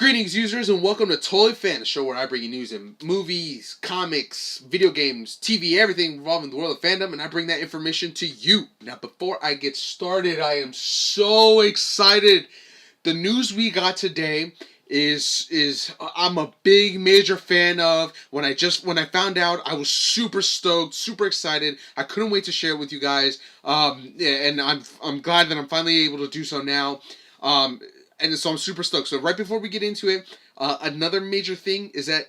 Greetings, users, and welcome to TotallyAFan, the show where I bring you news in movies, comics, video games, TV, everything involving the world of fandom, and I bring that information to you. Now, before I get started, I am so excited. The news we got today is I'm a big major fan of. When I found out, I was super stoked, super excited. I couldn't wait to share it with you guys. And I'm glad that I'm finally able to do so now. And so I'm super stoked. So right before we get into it, another major thing is that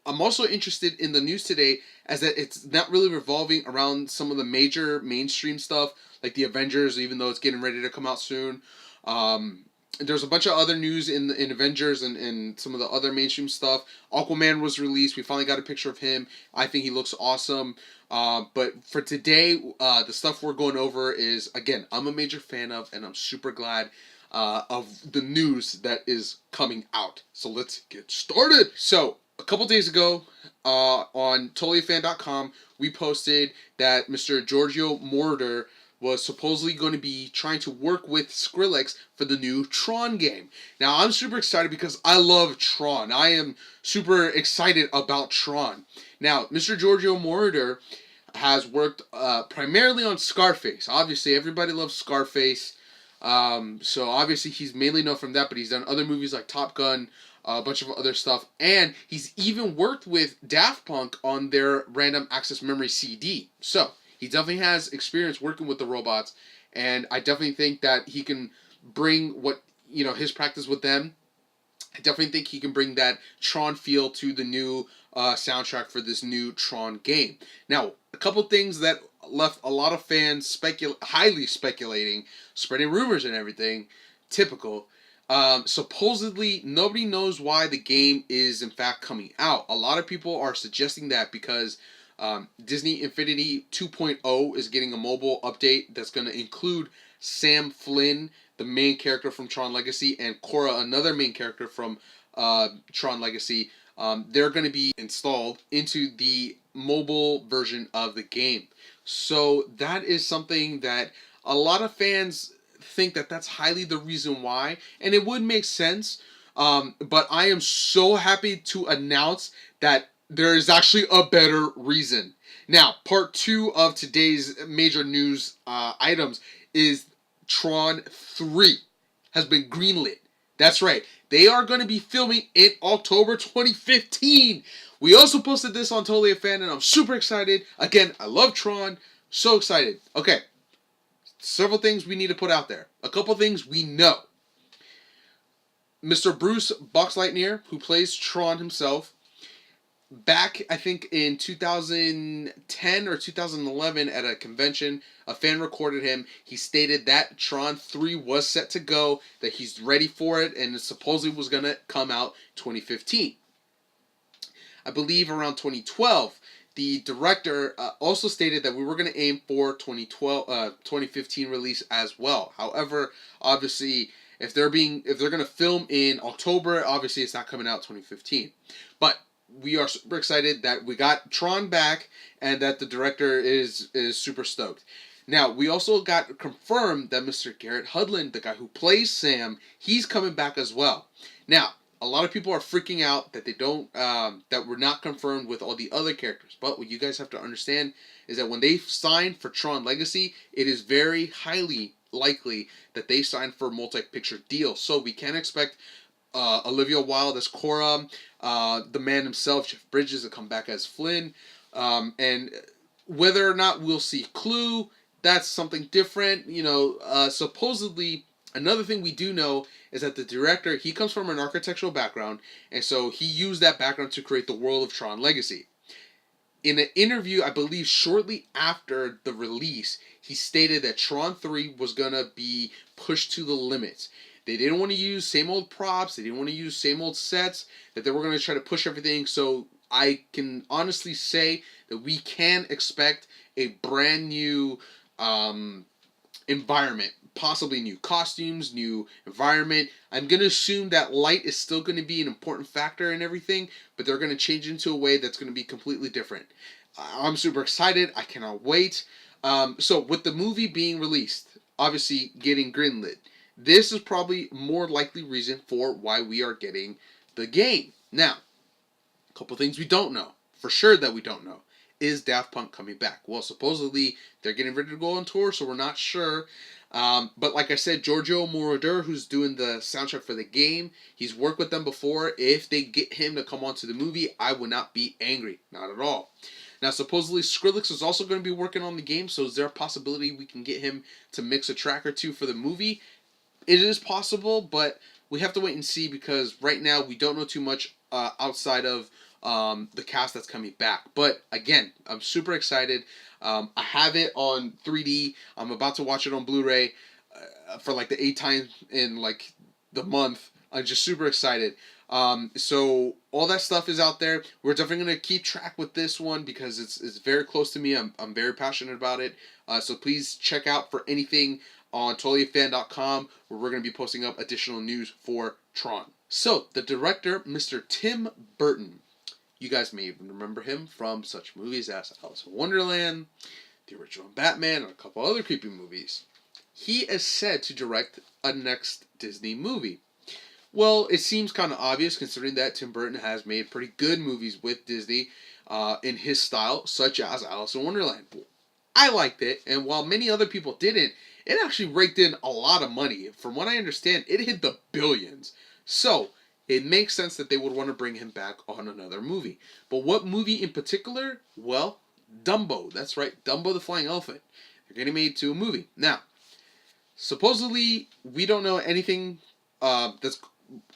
I'm also interested in the news today, as that it's not really revolving around some of the major mainstream stuff like the Avengers, even though it's getting ready to come out soon. There's a bunch of other news in Avengers and some of the other mainstream stuff. Aquaman was released. We finally got a picture of him. I think he looks awesome. But for today, the stuff we're going over is, again, I'm a major fan of, and I'm super glad of the news that is coming out. So let's get started. So a couple days ago, on TotallyAFan.com, we posted that Mr. Giorgio Moroder was supposedly going to be trying to work with Skrillex for the new Tron game. Now, I'm super excited because I love Tron. I am super excited about Tron. Now, Mr. Giorgio Moroder has worked primarily on Scarface. Obviously, everybody loves Scarface. So obviously he's mainly known from that, but he's done other movies like Top Gun, a bunch of other stuff, and he's even worked with Daft Punk on their Random Access Memory CD. So he definitely has experience working with the robots, and I definitely think that he can bring his practice with them. I definitely think he can bring that Tron feel to the new soundtrack for this new Tron game. Now, a couple things that left a lot of fans highly speculating, spreading rumors and everything. Typical. Supposedly, nobody knows why the game is in fact coming out. A lot of people are suggesting that because Disney Infinity 2.0 is getting a mobile update that's going to include Sam Flynn, the main character from Tron Legacy, and Korra, another main character from Tron Legacy. They're going to be installed into the mobile version of the game. So that is something that a lot of fans think that that's highly the reason why, and it would make sense. But I am so happy to announce that there is actually a better reason. Now, part 2 of today's major news items is Tron 3 has been greenlit. That's right. They are going to be filming in October 2015. We also posted this on TotallyAFan, and I'm super excited. Again, I love Tron. So excited. Okay. Several things we need to put out there. A couple things we know. Mr. Bruce Boxleitner, who plays Tron himself, back, I think, in 2010 or 2011 at a convention, a fan recorded him. He stated that Tron 3 was set to go, that he's ready for it, and it supposedly was going to come out 2015. I believe around 2012, the director also stated that we were going to aim for 2015 release as well. However, obviously, if they're going to film in October, obviously it's not coming out 2015. But we are super excited that we got Tron back and that the director is super stoked. Now, we also got confirmed that Mr. Garrett Hudlin, the guy who plays Sam, he's coming back as well. Now, a lot of people are freaking out that that we're not confirmed with all the other characters. But what you guys have to understand is that when they signed for Tron Legacy, it is very highly likely that they signed for a multi-picture deal. So we can expect Olivia Wilde as Korra, the man himself, Jeff Bridges, to come back as Flynn. And whether or not we'll see Clue, that's something different. Supposedly, another thing we do know is that the director, he comes from an architectural background, and so he used that background to create the world of Tron Legacy. In an interview, I believe shortly after the release, he stated that Tron 3 was going to be pushed to the limits. They didn't want to use same old props, they didn't want to use same old sets, that they were going to try to push everything. So I can honestly say that we can expect a brand new environment. Possibly new costumes, new environment. I'm going to assume that light is still going to be an important factor in everything, but they're going to change it into a way that's going to be completely different. I'm super excited. I cannot wait. So with the movie being released, obviously getting greenlit, this is probably more likely reason for why we are getting the game. Now, a couple things we don't know. For sure that we don't know. Is Daft Punk coming back? Well, supposedly they're getting ready to go on tour, so we're not sure. But like I said, Giorgio Moroder, who's doing the soundtrack for the game, he's worked with them before. If they get him to come onto the movie, I would not be angry. Not at all. Now, supposedly Skrillex is also going to be working on the game, so is there a possibility we can get him to mix a track or two for the movie? It is possible, but we have to wait and see because right now we don't know too much outside of the cast that's coming back. But again, I'm super excited. I have it on 3D. I'm about to watch it on Blu-ray for like the 8th time in like the month. I'm just super excited. So all that stuff is out there. We're definitely going to keep track with this one because it's very close to me. I'm very passionate about it. So please check out for anything on TotallyAFan.com where we're going to be posting up additional news for Tron. So the director, Mr. Tim Burton. You guys may even remember him from such movies as Alice in Wonderland, the original Batman, and a couple other creepy movies. He is said to direct a next Disney movie. Well, it seems kind of obvious considering that Tim Burton has made pretty good movies with Disney in his style, such as Alice in Wonderland. I liked it, and while many other people didn't, it actually raked in a lot of money. From what I understand, it hit the billions. So, it makes sense that they would want to bring him back on another movie. But what movie in particular? Well, Dumbo. That's right, Dumbo the Flying Elephant. They're getting made to a movie. Now, supposedly, we don't know anything that's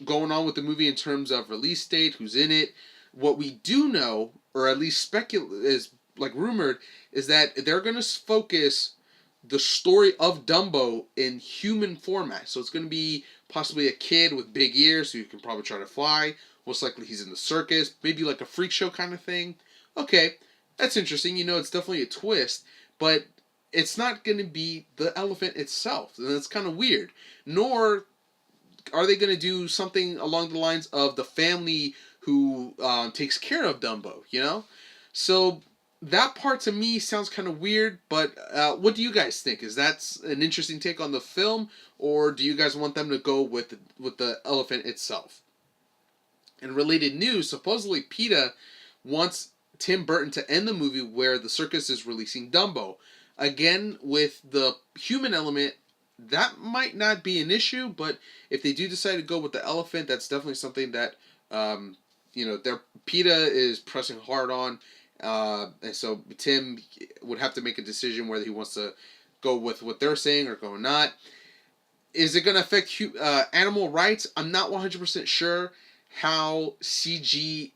going on with the movie in terms of release date, who's in it. What we do know, or at least is like rumored, is that they're going to focus the story of Dumbo in human format. So it's going to be possibly a kid with big ears who can probably try to fly. Most likely he's in the circus. Maybe like a freak show kind of thing. Okay, that's interesting. You know, it's definitely a twist. But it's not going to be the elephant itself. And that's kind of weird. Nor are they going to do something along the lines of the family who takes care of Dumbo, you know? So that part to me sounds kind of weird, but what do you guys think? Is that an interesting take on the film, or do you guys want them to go with the elephant itself? In related news, supposedly PETA wants Tim Burton to end the movie where the circus is releasing Dumbo. Again, with the human element, that might not be an issue, but if they do decide to go with the elephant, that's definitely something that their PETA is pressing hard on. And so Tim would have to make a decision whether he wants to go with what they're saying or go not. Is it going to affect animal rights? I'm not 100% sure how CG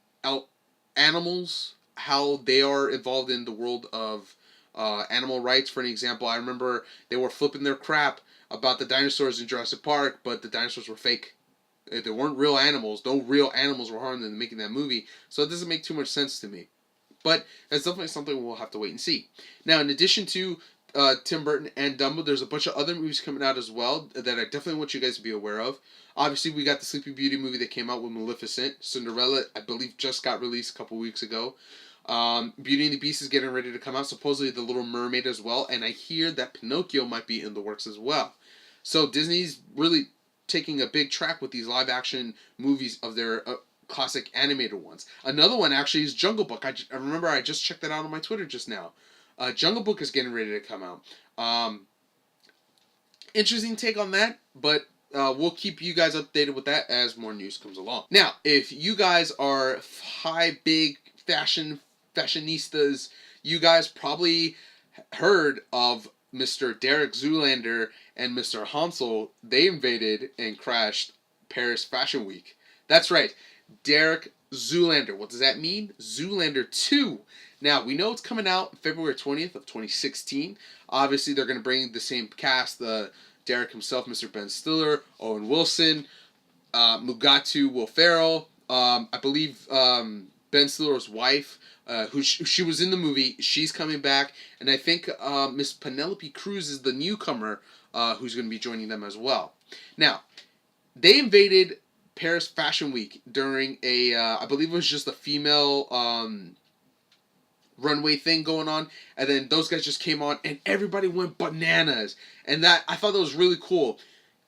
animals, how they are involved in the world of animal rights. For an example, I remember they were flipping their crap about the dinosaurs in Jurassic Park, but the dinosaurs were fake. They weren't real animals. No real animals were harmed in making that movie. So it doesn't make too much sense to me. But that's definitely something we'll have to wait and see. Now, in addition to Tim Burton and Dumbo, there's a bunch of other movies coming out as well that I definitely want you guys to be aware of. Obviously, we got the Sleeping Beauty movie that came out with Maleficent. Cinderella, I believe, just got released a couple weeks ago. Beauty and the Beast is getting ready to come out. Supposedly, The Little Mermaid as well. And I hear that Pinocchio might be in the works as well. So Disney's really taking a big track with these live-action movies of their classic animated ones. Another one actually is Jungle Book. I remember I just checked that out on my Twitter just now. Jungle Book is getting ready to come out. Interesting take on that, but we'll keep you guys updated with that as more news comes along. Now, if you guys are big fashionistas, you guys probably heard of Mr. Derek Zoolander and Mr. Hansel. They invaded and crashed Paris Fashion Week. That's right. Derek Zoolander. What does that mean? Zoolander 2. Now, we know it's coming out February 20th of 2016. Obviously, they're going to bring the same cast. Derek himself, Mr. Ben Stiller, Owen Wilson, Mugatu Will Ferrell. I believe Ben Stiller's wife, who she was in the movie, she's coming back. And I think Miss Penelope Cruz is the newcomer who's going to be joining them as well. Now, they invaded Paris Fashion Week during I believe it was just a female runway thing going on, and then those guys just came on, and everybody went bananas, and I thought that was really cool.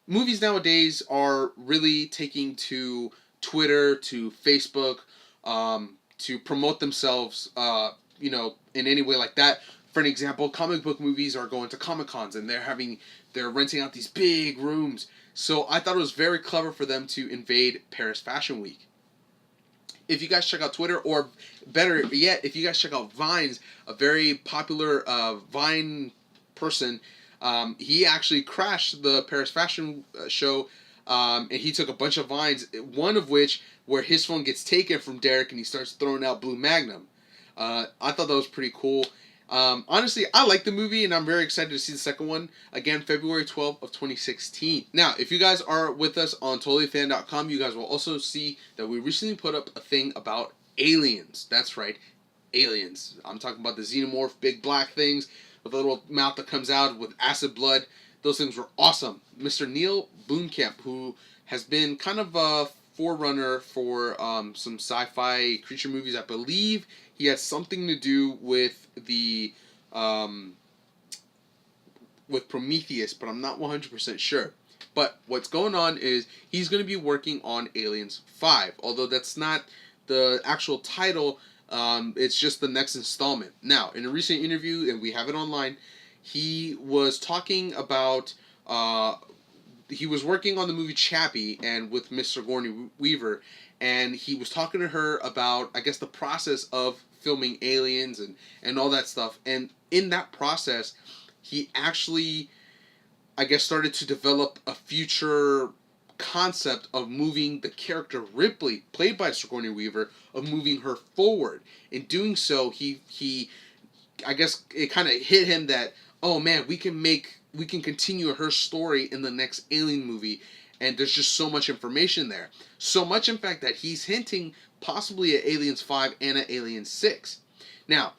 movies nowadays are really taking to Twitter, to Facebook, to promote themselves, in any way like that. For an example, comic book movies are going to Comic Cons and they're renting out these big rooms. So I thought it was very clever for them to invade Paris Fashion Week. If you guys check out Twitter, or better yet, if you guys check out Vines, a very popular Vine person, he actually crashed the Paris Fashion Show, and he took a bunch of Vines, one of which where his phone gets taken from Derek and he starts throwing out Blue Magnum. I thought that was pretty cool. Honestly, I like the movie, and I'm very excited to see the second one. Again, February 12th of 2016. Now, if you guys are with us on TotallyAFan.com, you guys will also see that we recently put up a thing about aliens. That's right, aliens. I'm talking about the xenomorph, big black things with a little mouth that comes out with acid blood. Those things were awesome. Mr. Neil Blomkamp, who has been kind of a forerunner for some sci-fi creature movies, I believe he has something to do with the with Prometheus, but I'm not 100% sure. But what's going on is he's going to be working on Aliens 5, although that's not the actual title. It's just the next installment. Now, in a recent interview, and we have it online, he was talking about he was working on the movie Chappie and with Miss Sigourney Weaver, and he was talking to her about, I guess, the process of filming aliens and all that stuff. And in that process, he actually, I guess, started to develop a future concept of moving the character Ripley, played by Sigourney Weaver, of moving her forward. In doing so, he I guess it kind of hit him that, oh man, we can continue her story in the next Alien movie, and there's just so much information there. So much, in fact, that he's hinting possibly at Aliens 5 and at Aliens 6. Now,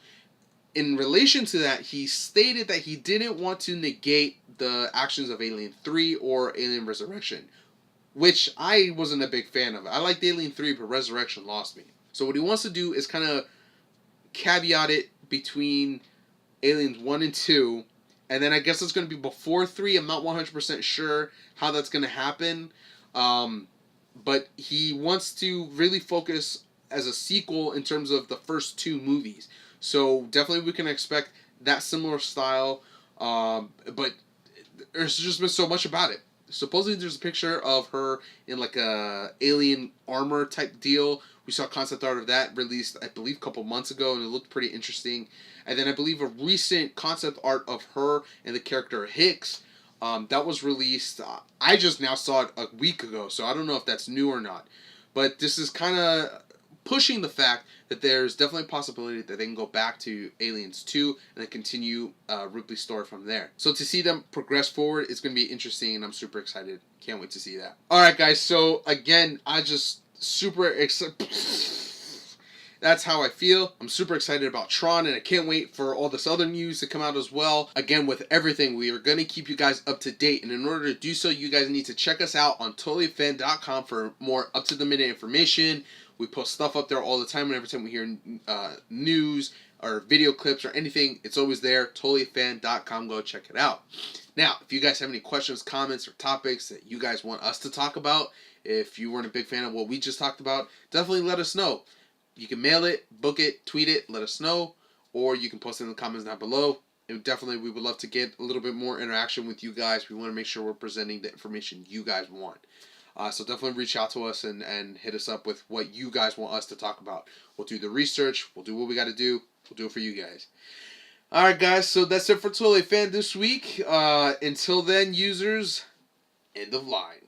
in relation to that, he stated that he didn't want to negate the actions of Alien 3 or Alien Resurrection, which I wasn't a big fan of. I liked Alien 3, but Resurrection lost me. So what he wants to do is kind of caveat it between Aliens 1 and 2, and then I guess it's going to be before 3. I'm not 100% sure how that's going to happen. But he wants to really focus as a sequel in terms of the first 2 movies. So definitely we can expect that similar style. But there's just been so much about it. Supposedly there's a picture of her in like a alien armor type deal. We saw concept art of that released, I believe, a couple months ago, and it looked pretty interesting. And then I believe a recent concept art of her and the character Hicks, that was released. I just now saw it a week ago, so I don't know if that's new or not. But this is kind of pushing the fact that there's definitely a possibility that they can go back to Aliens 2 and then continue Ripley's story from there. So to see them progress forward, it's going to be interesting, and I'm super excited. Can't wait to see that. Alright guys, so again, I just super excited. That's how I feel. I'm super excited about Tron, and I can't wait for all this other news to come out as well. Again, with everything, we are going to keep you guys up to date, and in order to do so, you guys need to check us out on TotallyAFan.com for more up-to-the-minute information. We post stuff up there all the time, and every time we hear news or video clips or anything, it's always there. TotallyAFan.com. Go check it out. Now, if you guys have any questions, comments, or topics that you guys want us to talk about, if you weren't a big fan of what we just talked about, definitely let us know. You can mail it, book it, tweet it, let us know, or you can post it in the comments down below. And definitely, we would love to get a little bit more interaction with you guys. We want to make sure we're presenting the information you guys want. So definitely reach out to us and hit us up with what you guys want us to talk about. We'll do the research. We'll do what we got to do. We'll do it for you guys. Alright guys, so that's it for TotallyAFan this week. Until then, users, end of line.